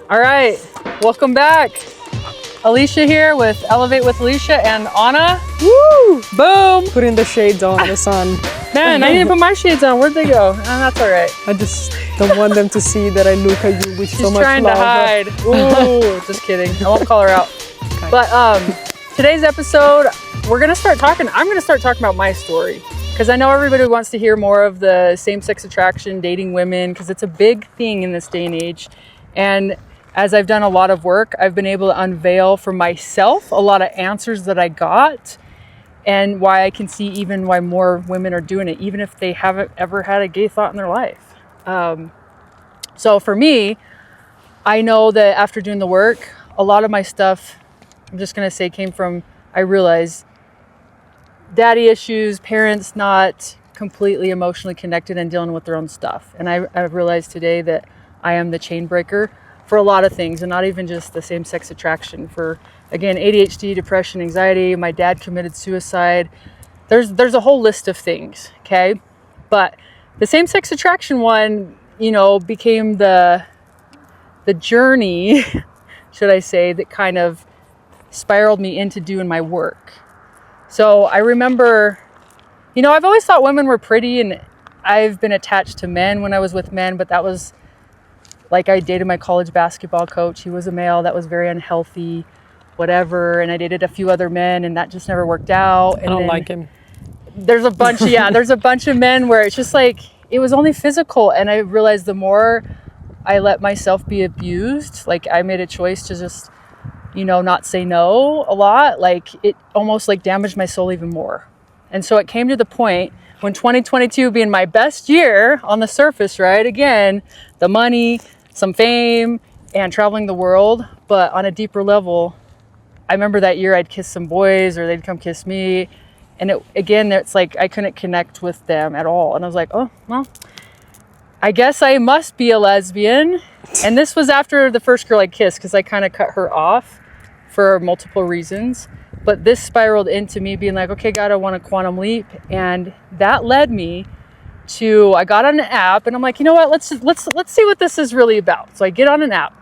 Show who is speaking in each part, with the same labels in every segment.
Speaker 1: All right, welcome back. Alicia here with Elevate with Alicia and Anna.
Speaker 2: Woo!
Speaker 1: Boom!
Speaker 2: Putting the shades on the sun.
Speaker 1: Man, I need to put my shades on. Where'd they go? That's all right.
Speaker 2: I just don't want them to see that I look at you with so
Speaker 1: She's
Speaker 2: much
Speaker 1: trying
Speaker 2: love.
Speaker 1: to hide. Ooh, just kidding. I won't call her out.
Speaker 2: Okay.
Speaker 1: But today's episode, I'm gonna start talking about my story. Because I know everybody wants to hear more of the same-sex attraction, dating women, because it's a big thing in this day and age. And as I've done a lot of work, I've been able to unveil for myself a lot of answers that I got and why I can see even why more women are doing it, even if they haven't ever had a gay thought in their life. So for me, I know that after doing the work, a lot of my stuff, I'm just going to say, came from, I realized, daddy issues, parents not completely emotionally connected and dealing with their own stuff. And I've realized today that I am the chain breaker for a lot of things, and not even just the same-sex attraction. For, again, ADHD, depression, anxiety, my dad committed suicide. There's a whole list of things, okay? But the same-sex attraction one, became the journey, should I say, that kind of spiraled me into doing my work. So I remember, I've always thought women were pretty, and I've been attached to men when I was with men, but that was like, I dated my college basketball coach. He was a male that was very unhealthy, whatever. And I dated a few other men, and that just never worked out. And
Speaker 2: I don't like him.
Speaker 1: There's a bunch, there's a bunch of men where it's just like, it was only physical. And I realized the more I let myself be abused, like I made a choice to just, not say no a lot, like it almost like damaged my soul even more. And so it came to the point when 2022 being my best year on the surface, right? Again, the money, some fame, and traveling the world. But on a deeper level, I remember that year I'd kiss some boys or they'd come kiss me. And it's like I couldn't connect with them at all. And I was like, oh, well, I guess I must be a lesbian. And this was after the first girl I kissed, because I kind of cut her off for multiple reasons. But this spiraled into me being like, okay, God, I want a quantum leap. And that led me to, I got on an app and I'm like, you know what, let's see what this is really about. So I get on an app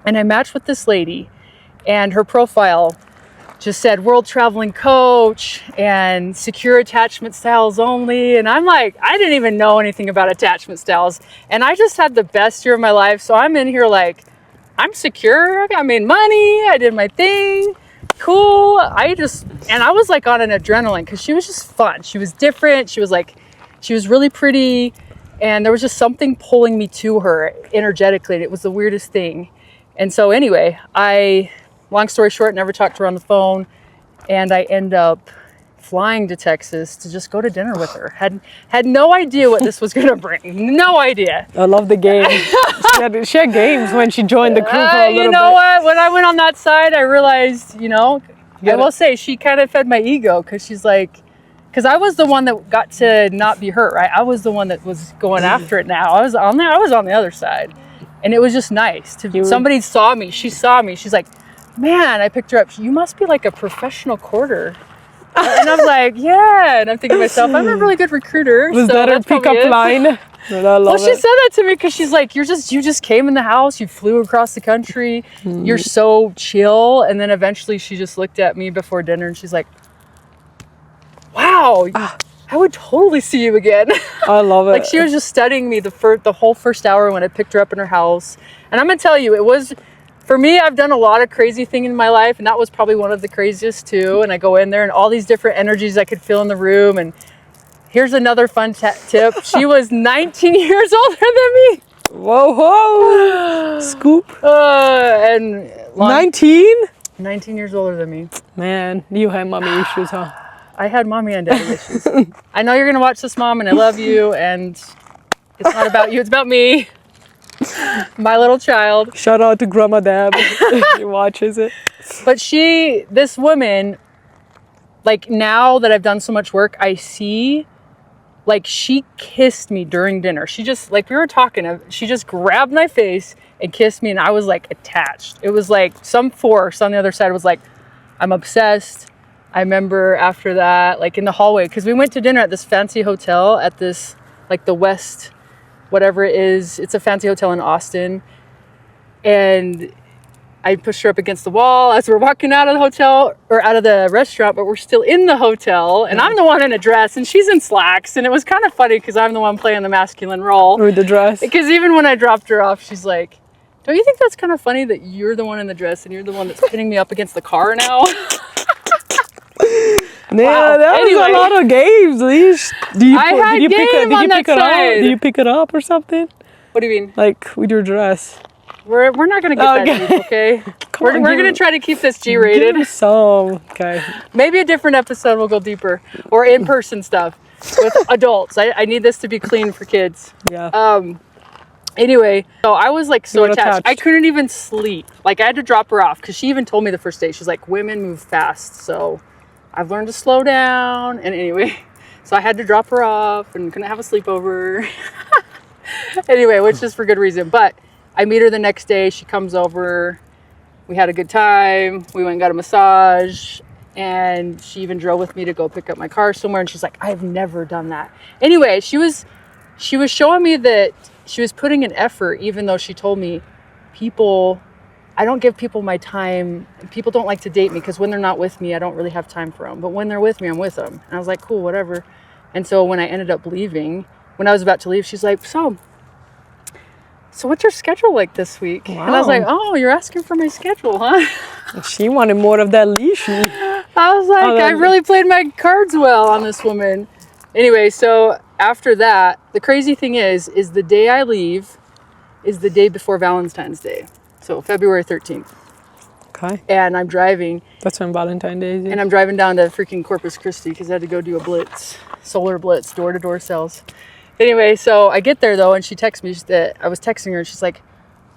Speaker 1: and I matched with this lady, and her profile just said world traveling coach and secure attachment styles only. And I'm like, I didn't even know anything about attachment styles. And I just had the best year of my life. So I'm in here like, I'm secure. I made money. I did my thing. Cool. I was like on an adrenaline because she was just fun. She was different. She was really pretty. And there was just something pulling me to her energetically. And it was the weirdest thing. And so anyway, long story short, never talked to her on the phone. And I end up flying to Texas to just go to dinner with her. Had no idea what this was going to bring. No idea.
Speaker 2: I love the game. she had games when she joined the crew for a little bit.
Speaker 1: You know what? When I went on that side, I realized, I will say she kind of fed my ego, because she's like, because I was the one that got to not be hurt, right? I was the one that was going after it now. I was on the other side. And it was just nice somebody saw me. She saw me. She's like, man, I picked her up. You must be like a professional courter. And I'm like, yeah. And I'm thinking to myself, I'm a really good recruiter.
Speaker 2: Was that her pickup line?
Speaker 1: Well, she said that to me because she's like, you just came in the house, you flew across the country, you're so chill. And then eventually she just looked at me before dinner and she's like, wow, I would totally see you again.
Speaker 2: I love it.
Speaker 1: Like, she was just studying me the whole first hour when I picked her up in her house. And I'm gonna tell you, it was, for me, I've done a lot of crazy things in my life, and that was probably one of the craziest too. And I go in there and all these different energies I could feel in the room. And here's another fun tip. She was 19 years older than me.
Speaker 2: Whoa. Scoop.
Speaker 1: And
Speaker 2: 19?
Speaker 1: 19 years older than me.
Speaker 2: Man, you had mommy issues, huh?
Speaker 1: I had mommy and daddy issues. I know you're going to watch this, Mom, and I love you. And it's not about you. It's about me. My little child.
Speaker 2: Shout out to Grandma Dab if she watches it.
Speaker 1: But this woman, like, now that I've done so much work, I see, like, she kissed me during dinner. She just, like, we were talking, she just grabbed my face and kissed me, and I was, like, attached. It was like some force on the other side was like, I'm obsessed. I remember after that, like, in the hallway, because we went to dinner at this fancy hotel at this, like, the West, whatever it is. It's a fancy hotel in Austin. And I pushed her up against the wall as we're walking out of the hotel or out of the restaurant, but we're still in the hotel. And I'm the one in a dress and she's in slacks. And it was kind of funny because I'm the one playing the masculine role.
Speaker 2: With the dress.
Speaker 1: Because even when I dropped her off, she's like, don't you think that's kind of funny that you're the one in the dress and you're the one that's pinning me up against the car now?
Speaker 2: Yeah, that was a lot of games, Leash. Did you pick it up or something?
Speaker 1: What do you mean?
Speaker 2: Like with your dress.
Speaker 1: We're not gonna get that deep, okay? We're gonna try to keep this G-rated.
Speaker 2: Give some, okay.
Speaker 1: Maybe a different episode will go deeper, or in-person stuff with adults. I need this to be clean for kids.
Speaker 2: Yeah.
Speaker 1: Anyway, so I was like so attached. I couldn't even sleep. Like I had to drop her off because she even told me the first day. She's like, women move fast, so I've learned to slow down. And anyway, so I had to drop her off and couldn't have a sleepover. Anyway, which is for good reason. But I meet her the next day. She comes over. We had a good time. We went and got a massage. And she even drove with me to go pick up my car somewhere. And she's like, I've never done that. Anyway, she was showing me that she was putting an effort, even though she told me I don't give people my time. People don't like to date me because when they're not with me, I don't really have time for them. But when they're with me, I'm with them. And I was like, cool, whatever. And so when I ended up leaving, when I was about to leave, she's like, so what's your schedule like this week? Wow. And I was like, oh, you're asking for my schedule, huh?
Speaker 2: She wanted more of that leash.
Speaker 1: I was like, I really played my cards well on this woman. Anyway, so after that, the crazy thing is the day I leave is the day before Valentine's Day. So February 13th.
Speaker 2: Okay.
Speaker 1: And I'm driving.
Speaker 2: That's when Valentine's Day is.
Speaker 1: And I'm driving down to freaking Corpus Christi because I had to go do a blitz, solar blitz, door-to-door sales. Anyway, so I get there though, and she texts me that I was texting her, and she's like,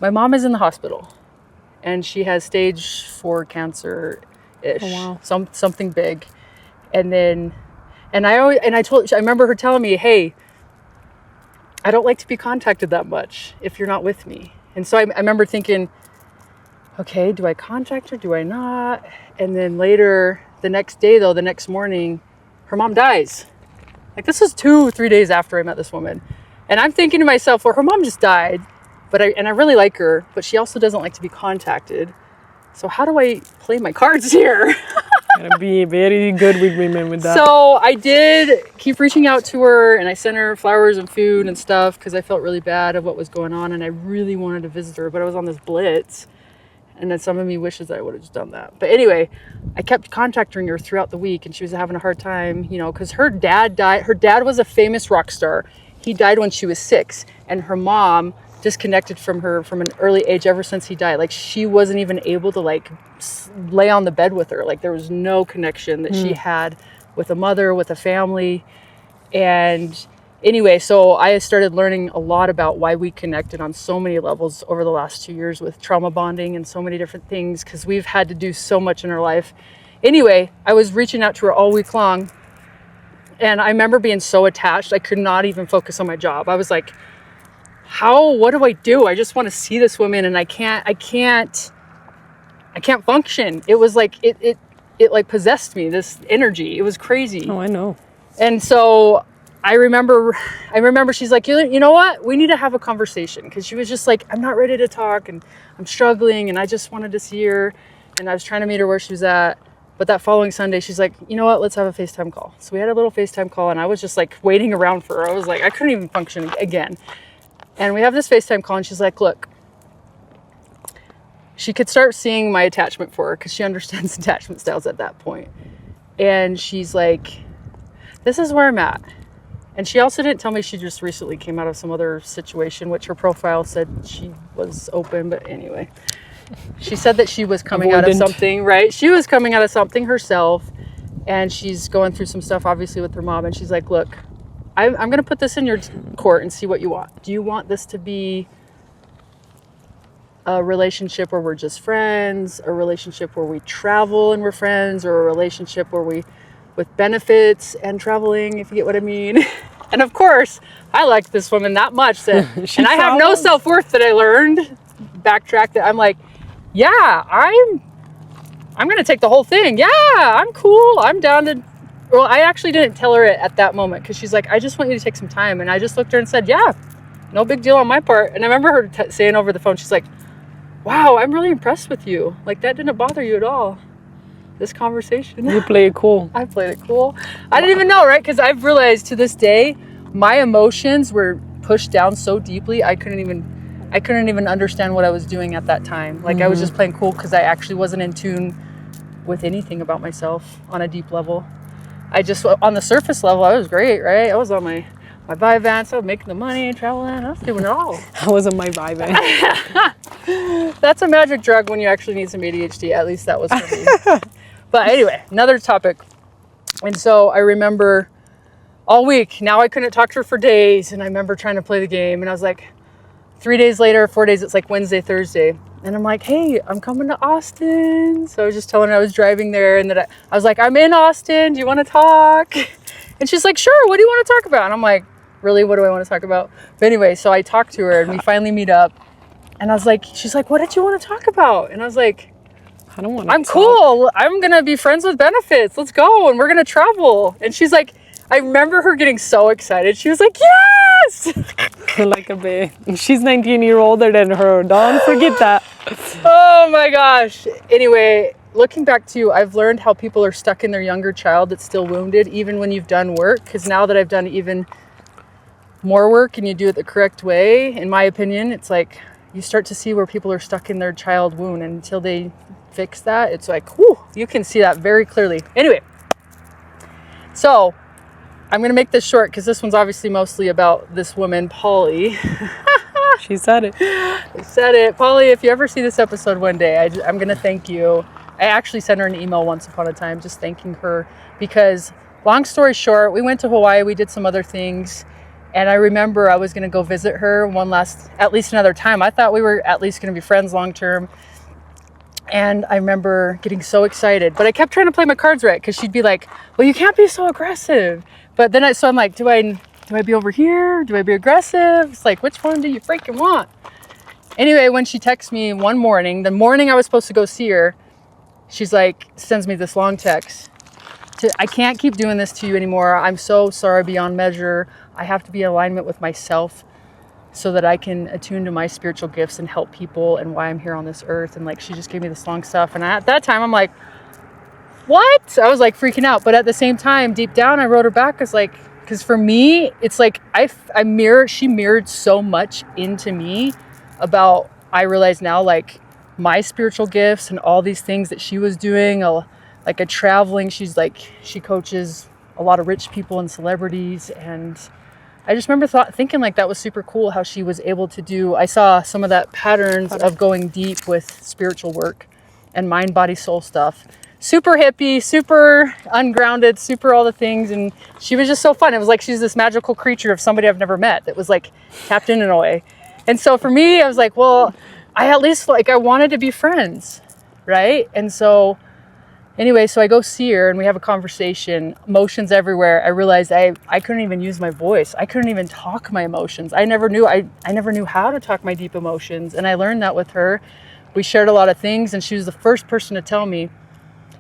Speaker 1: my mom is in the hospital, and she has stage 4 cancer-ish.
Speaker 2: Oh, wow.
Speaker 1: Something big. And then, I remember her telling me, hey, I don't like to be contacted that much if you're not with me. And so I remember thinking, okay, do I contact her? Do I not? And then later, the next morning, her mom dies. Like this was 2-3 days after I met this woman. And I'm thinking to myself, well, her mom just died, and I really like her, but she also doesn't like to be contacted. So how do I play my cards here?
Speaker 2: Gotta be very good with women with that.
Speaker 1: So I did keep reaching out to her, and I sent her flowers and food and stuff because I felt really bad of what was going on, and I really wanted to visit her, but I was on this blitz. And then some of me wishes I would have just done that. But anyway, I kept contacting her throughout the week, and she was having a hard time, because her dad died. Her dad was a famous rock star. He died when she was 6, and her mom disconnected from her from an early age ever since he died. Like she wasn't even able to lay on the bed with her. Like there was no connection that she had with a mother, with a family. And anyway, so I started learning a lot about why we connected on so many levels over the last 2 years with trauma bonding and so many different things because we've had to do so much in our life. Anyway, I was reaching out to her all week long, and I remember being so attached I could not even focus on my job. I was like, what do I do? I just want to see this woman, and I can't function. It was like it like possessed me, this energy. It was crazy.
Speaker 2: Oh, I know.
Speaker 1: And so I remember she's like, you know what? We need to have a conversation. Because she was just like, I'm not ready to talk, and I'm struggling, and I just wanted to see her. And I was trying to meet her where she was at. But that following Sunday, she's like, you know what? Let's have a FaceTime call. So we had a little FaceTime call, and I was just like waiting around for her. I was like, I couldn't even function again. And we have this FaceTime call, and she's like, look, she could start seeing my attachment for her because she understands attachment styles at that point. And she's like, this is where I'm at. And she also didn't tell me she just recently came out of some other situation, which her profile said she was open. But anyway, she said that she was coming out of something, right? She was coming out of something herself, and she's going through some stuff, obviously, with her mom. And she's like, look, I'm going to put this in your court and see what you want. Do you want this to be a relationship where we're just friends, a relationship where we travel and we're friends, or a relationship where we with benefits and traveling, if you get what I mean? And of course, I like this woman that much that, and I have no self-worth that I learned, backtrack, that I'm like, yeah, I'm going to take the whole thing. Yeah, I'm cool. I'm down to, well, I actually didn't tell her it at that moment because she's like, I just want you to take some time. And I just looked at her and said, yeah, no big deal on my part. And I remember her saying over the phone, she's like, wow, I'm really impressed with you. Like, that didn't bother you at all, this conversation.
Speaker 2: You play it cool.
Speaker 1: I played it cool. I didn't even know, right? Because I've realized to this day, my emotions were pushed down so deeply, I couldn't even understand what I was doing at that time. Like, I was just playing cool because I actually wasn't in tune with anything about myself on a deep level. I just, on the surface level, I was great, right? I was on my Vyvanse, I was making the money, traveling, I was doing it all.
Speaker 2: That wasn't my vibe.
Speaker 1: That's a magic drug when you actually need some ADHD. At least that was for me. But anyway, another topic. And so I remember all week, now I couldn't talk to her for days. And I remember trying to play the game. And I was like, 3 days later, 4 days, it's like Wednesday, Thursday. And I'm like, hey, I'm coming to Austin. So I was just telling her I was driving there. And that I was like, I'm in Austin. Do you want to talk? And she's like, sure. What do you want to talk about? And I'm like, really? What do I want to talk about? But anyway, so I talked to her and we finally meet up. And I was like, she's like, what did you want to talk about? And I was like,
Speaker 2: I don't want to
Speaker 1: I'm cool. I'm going to be friends with benefits. Let's go. And we're going to travel. And she's like, I remember her getting so excited. She was like, yes.
Speaker 2: Like a babe. She's 19 years older than her. Don't forget that.
Speaker 1: Oh my gosh. Anyway, looking back to, I've learned how people are stuck in their younger child that's still wounded, even when you've done work. Because now that I've done even more work and you do it the correct way, in my opinion, it's like you start to see where people are stuck in their child wound. And until they fix that, it's like, whew, you can see that very clearly. Anyway, so I'm going to make this short because this one's obviously mostly about this woman, Polly.
Speaker 2: She said it.
Speaker 1: I said it. Polly, if you ever see this episode one day, I'm going to thank you. I actually sent her an email once upon a time just thanking her because, long story short, we went to Hawaii. We did some other things. And I remember I was going to go visit her at least another time. I thought we were at least going to be friends long term. And I remember getting so excited. But I kept trying to play my cards right because she'd be like, well, you can't be so aggressive. But then so I'm like, do I be over here? Do I be aggressive? It's like, which one do you freaking want? Anyway, when she texts me one morning, the morning I was supposed to go see her, she's like, sends me this long text. I can't keep doing this to you anymore. I'm so sorry beyond measure. I have to be in alignment with myself so that I can attune to my spiritual gifts and help people and why I'm here on this earth. And like, she just gave me this long stuff. And at that time, I'm like, what? I was like freaking out. But at the same time, deep down, I wrote her back as like, because for me, it's like she mirrored so much into me about, I realize now, like my spiritual gifts and all these things that she was doing, like a traveling, she coaches a lot of rich people and celebrities. And I just remember thinking like that was super cool how she was able to do, I saw some of that patterns of going deep with spiritual work and mind, body, soul stuff. Super hippie, super ungrounded, super all the things. And she was just so fun. It was like she's this magical creature of somebody I've never met that was like tapped in a way. And so for me, I was like, well, I wanted to be friends, right? And so anyway, so I go see her and we have a conversation, emotions everywhere. I realized I couldn't even use my voice. I couldn't even talk my emotions. I never knew how to talk my deep emotions. And I learned that with her. We shared a lot of things and she was the first person to tell me.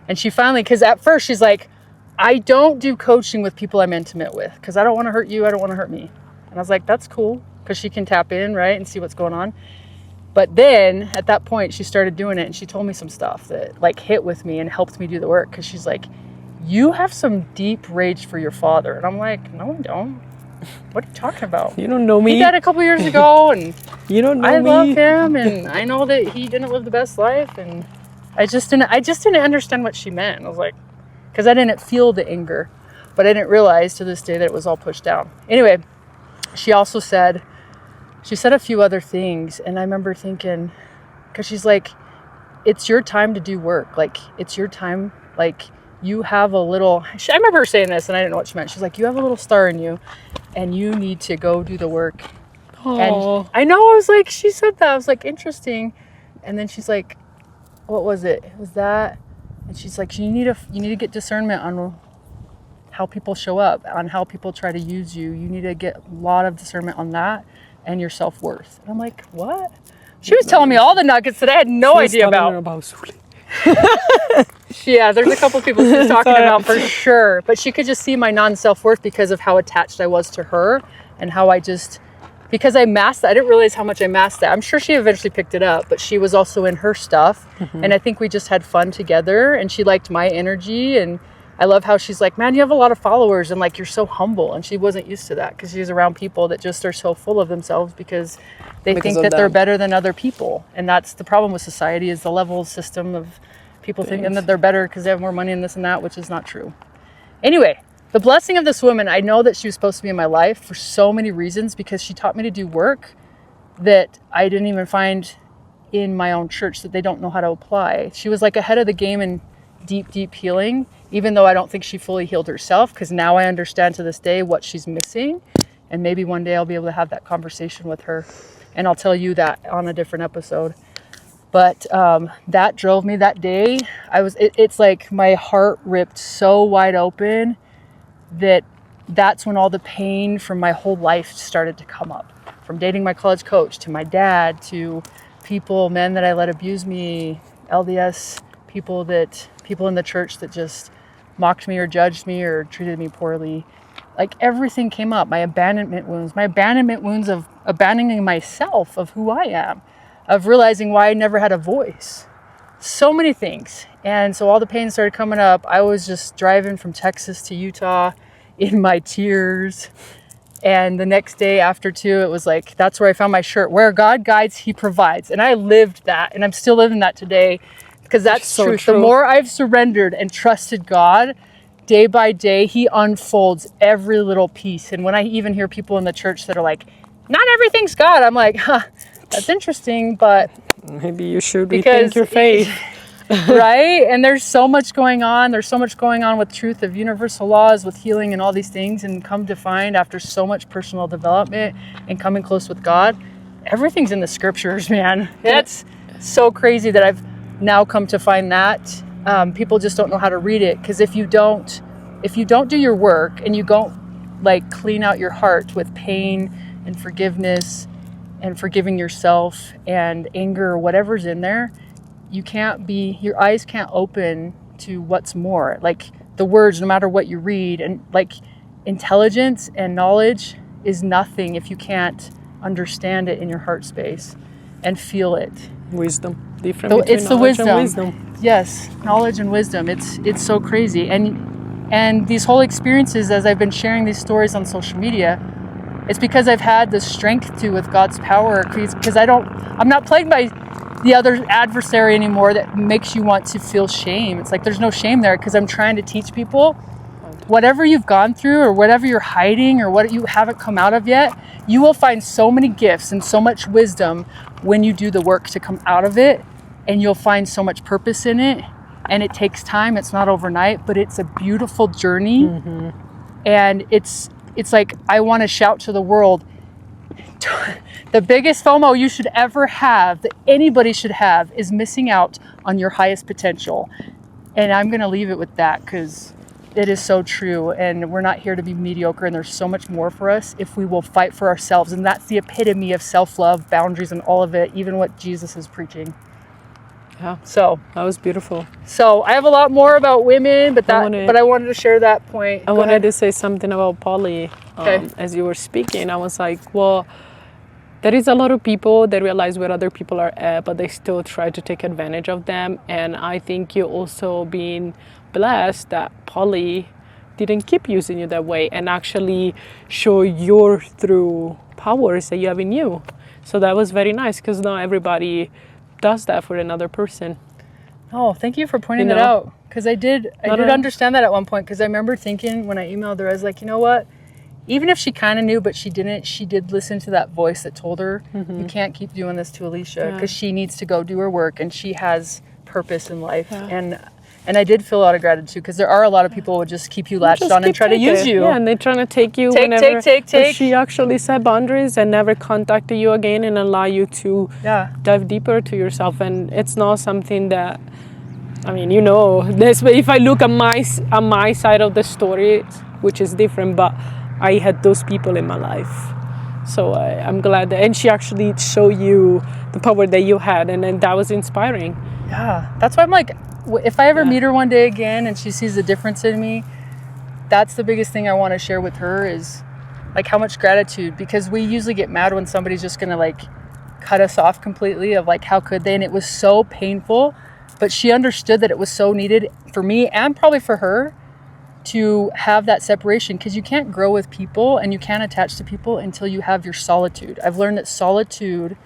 Speaker 1: And she finally, because at first she's like, I don't do coaching with people I'm intimate with because I don't want to hurt you. I don't want to hurt me. And I was like, that's cool because she can tap in, right, and see what's going on. But then at that point, she started doing it and she told me some stuff that like hit with me and helped me do the work because she's like, you have some deep rage for your father. And I'm like, no, I don't. What are you talking about?
Speaker 2: You don't know me.
Speaker 1: He died a couple years ago and
Speaker 2: you don't know me.
Speaker 1: I love him and I know that he didn't live the best life and I just didn't understand what she meant. I was like, because I didn't feel the anger, but I didn't realize to this day that it was all pushed down. Anyway, she said a few other things. And I remember thinking, because she's like, it's your time to do work. Like, it's your time. Like, you have a little, I remember her saying this and I didn't know what she meant. She's like, you have a little star in you and you need to go do the work.
Speaker 2: Aww.
Speaker 1: And I know, I was like, she said that. I was like, interesting. And then she's like, what was it? It was that. And she's like, you need to get discernment on how people show up, on how people try to use you. You need to get a lot of discernment on that and your self-worth. And I'm like, what? She was telling me all the nuggets that I had no idea about. Yeah, there's a couple people she was talking about for sure. But she could just see my non-self-worth because of how attached I was to her and how I just because I masked that. I didn't realize how much I masked that. I'm sure she eventually picked it up, but she was also in her stuff. And I think we just had fun together, and she liked my energy. And I love how she's like, man, you have a lot of followers, and like, you're so humble. And she wasn't used to that because she's around people that just are so full of themselves because they think that they're better than other people. And that's the problem with society, is the level system of people thinking that they're better because they have more money and this and that, which is not true. Anyway, the blessing of this woman, I know that she was supposed to be in my life for so many reasons, because she taught me to do work that I didn't even find in my own church, that they don't know how to apply. She was like ahead of the game in deep, deep healing, even though I don't think she fully healed herself, because now I understand to this day what she's missing. And maybe one day I'll be able to have that conversation with her, and I'll tell you that on a different episode. But that drove me that day. It's like my heart ripped so wide open that's when all the pain from my whole life started to come up. From dating my college coach, to my dad, to men that I let abuse me, LDS people in the church that just mocked me or judged me or treated me poorly. Like, everything came up. My abandonment wounds of abandoning myself, of who I am, of realizing why I never had a voice. So many things. And so all the pain started coming up. I was just driving from Texas to Utah in my tears. And the next day after too, it was like, that's where I found my shirt. Where God guides, He provides. And I lived that. And I'm still living that today, because that's so truth. The more I've surrendered and trusted God, day by day, He unfolds every little piece. And when I even hear people in the church that are like, not everything's God, I'm like, that's interesting, but
Speaker 2: maybe you should rethink your faith.
Speaker 1: Right? And there's so much going on. There's so much going on with truth of universal laws, with healing and all these things. And come to find, after so much personal development and coming close with God, everything's in the scriptures, man. That's so crazy that I've now come to find that. People just don't know how to read it, because if you don't do your work, and you don't like clean out your heart with pain and forgiveness and forgiving yourself and anger or whatever's in there, your eyes can't open to what's more. Like, the words, no matter what you read, and like, intelligence and knowledge is nothing if you can't understand it in your heart space and feel it.
Speaker 2: Wisdom. It's
Speaker 1: the wisdom. Yes, knowledge and wisdom. It's so crazy. And these whole experiences, as I've been sharing these stories on social media, it's because I've had the strength to, with God's power, because I'm not plagued by the other adversary anymore that makes you want to feel shame. It's like, there's no shame there, because I'm trying to teach people, whatever you've gone through or whatever you're hiding or what you haven't come out of yet, you will find so many gifts and so much wisdom when you do the work to come out of it, and you'll find so much purpose in it. And it takes time. It's not overnight, but it's a beautiful journey. Mm-hmm. And it's like, I want to shout to the world, the biggest FOMO you should ever have, that anybody should have, is missing out on your highest potential. And I'm going to leave it with that, because it is so true. And we're not here to be mediocre. And there's so much more for us if we will fight for ourselves. And that's the epitome of self-love, boundaries, and all of it, even what Jesus is preaching.
Speaker 2: Yeah.
Speaker 1: So
Speaker 2: that was beautiful.
Speaker 1: So I have a lot more about women, but I wanted to share that point.
Speaker 2: I wanted to say something about Polly.
Speaker 1: Okay.
Speaker 2: As you were speaking, I was like, well, there is a lot of people that realize where other people are at, but they still try to take advantage of them. And I think you're also being blessed that Polly didn't keep using you that way, and actually show your true powers that you have in you. So that was very nice, because not everybody does that for another person.
Speaker 1: Oh, thank you for pointing that out, because I did understand that at one point, because I remember thinking when I emailed her, I was like, you know what, even if she kind of knew but she didn't, she did listen to that voice that told her, you can't keep doing this to Alicia, because she needs to go do her work, and she has purpose in life. And I did feel a lot of gratitude, because there are a lot of people who would just keep you latched on and try to use you.
Speaker 2: Yeah, and they're trying to take you whenever. Take. She actually set boundaries and never contacted you again, and allow you to dive deeper to yourself. And it's not something that, I mean, you know, this way, if I look at my side of the story, which is different, but I had those people in my life. So I'm glad that, and she actually showed you the power that you had, and that was inspiring.
Speaker 1: Yeah, that's why I'm like, if I ever meet her one day again and she sees the difference in me, that's the biggest thing I want to share with her, is Like how much gratitude, because we usually get mad when somebody's just gonna like cut us off completely of like, how could they? And it was so painful, but she understood that it was so needed for me and probably for her to have that separation, because you can't grow with people and you can't attach to people until you have your solitude. I've learned that solitude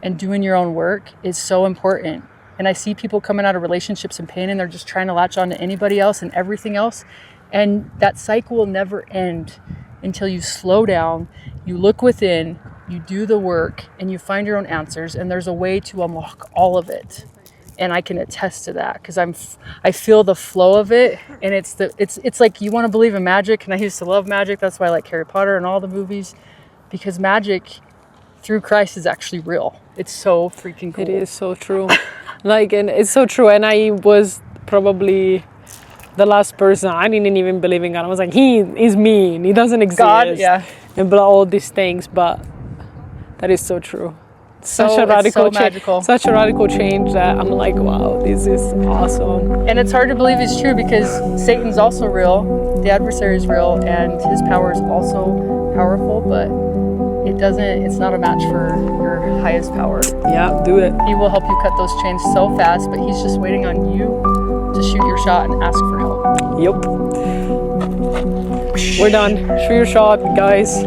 Speaker 1: and doing your own work is so important. And I see people coming out of relationships in pain and they're just trying to latch on to anybody else and everything else. And that cycle will never end until you slow down, you look within, you do the work, and you find your own answers. And there's a way to unlock all of it. And I can attest to that, because I feel the flow of it. And it's like, you want to believe in magic. And I used to love magic. That's why I like Harry Potter and all the movies, because magic through Christ is actually real. It's so freaking cool.
Speaker 2: It is so true. Like, and it's so true. And I was probably the last person, I didn't even believe in God. I was like, he is mean, he doesn't exist.
Speaker 1: God, yeah.
Speaker 2: And all these things, but that is so true. Such a radical change. Such a radical change that I'm like, wow, this is awesome.
Speaker 1: And it's hard to believe it's true, because Satan's also real, the adversary is real, and his power is also powerful, but it's not a match for your highest power.
Speaker 2: Yeah, do it.
Speaker 1: He will help you cut those chains so fast, but he's just waiting on you to shoot your shot and ask for help.
Speaker 2: Yep. We're done. Shoot your shot, guys.